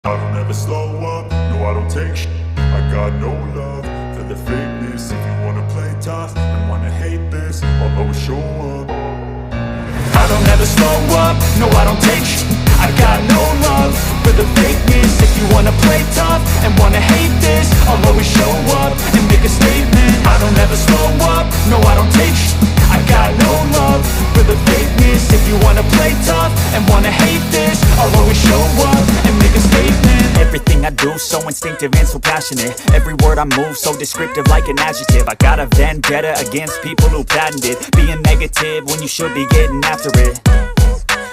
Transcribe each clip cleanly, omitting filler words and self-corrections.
I don't ever slow up, no I don't take shit. I got no love for the fakeness. If you wanna play tough and wanna hate this, I'll always show up. I don't ever slow up, no I don't take shit. I got no love for the fakeness. If you wanna play tough and wanna hate this, I'll always show up and make a statement. I don't ever slow up, no I don't take shit. I got no love for the fakeness. If you wanna play tough and wanna hate this, I'll always show up and make a statement. Everything I do so instinctive and so passionate. Every word I move so descriptive like an adjective. I got a vendetta against people who patented being negative when you should be getting after it.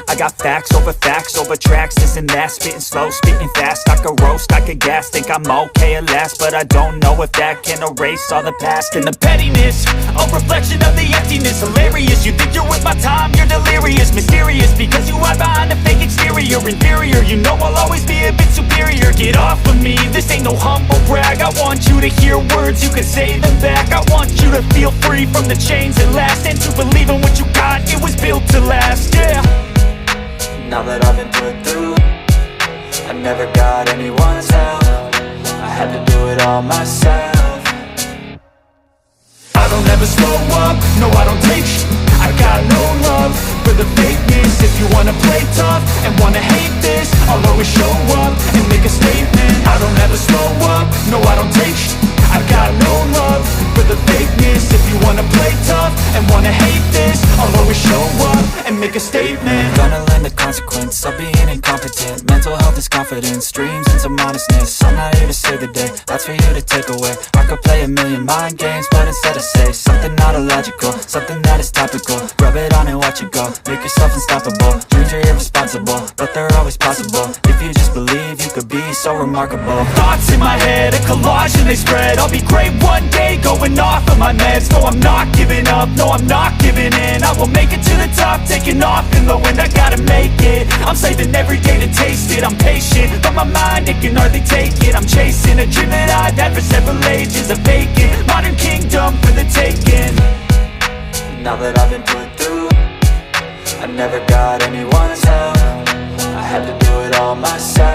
I got facts over tracks, this and that. Spitting slow, spitting fast, I could roast, I could gas. Think I'm okay at last, but I don't know if that can erase all the past. And the pettiness, a reflection of the emptiness. Hilarious, you think you're with my time, you're delirious. Mysterious, because you hide behind a fake exterior. Inferior, you know I'll always be a bit superior. Get off of me, this ain't no humble brag. I want you to hear words, you can say them back. I want you to feel free from the chains that last, and to believe in what you got, it was built to last, yeah. Now that I've been put through, I never got anyone's help. I had to do it all myself. I don't ever slow up, no I don't take shit. I got no love for the fakeness. If you wanna play tough and wanna hate this, I'll always show up and make a statement. I don't ever slow up, no I don't take shit. I got no love for the fakeness. If you wanna play tough and wanna hate this, I'll always show up and make a statement. Gonna learn the consequence of being incompetent. Mental health is confidence, dreams and some honestness. I'm not here to save the day, that's for you to take away. I could play a million mind games, but instead I say something not illogical, something that is topical. Rub it on and watch it go, make yourself unstoppable. Dreams are irresponsible, but they're always possible. If you just believe, you could be so remarkable. Thoughts in my head, a collage and they spread. I'll be great one day, going off of my meds. No, I'm not giving up, no, I'm not giving in. I will make it to the top, taking off in the wind. I gotta make it, I'm saving every day to taste it. I'm patient, but my mind, it can hardly take it. I'm chasing a dream that I've had for several ages. A vacant, modern kingdom for the taking. Now that I've been put through, I never got anyone's help. I had to do it all myself.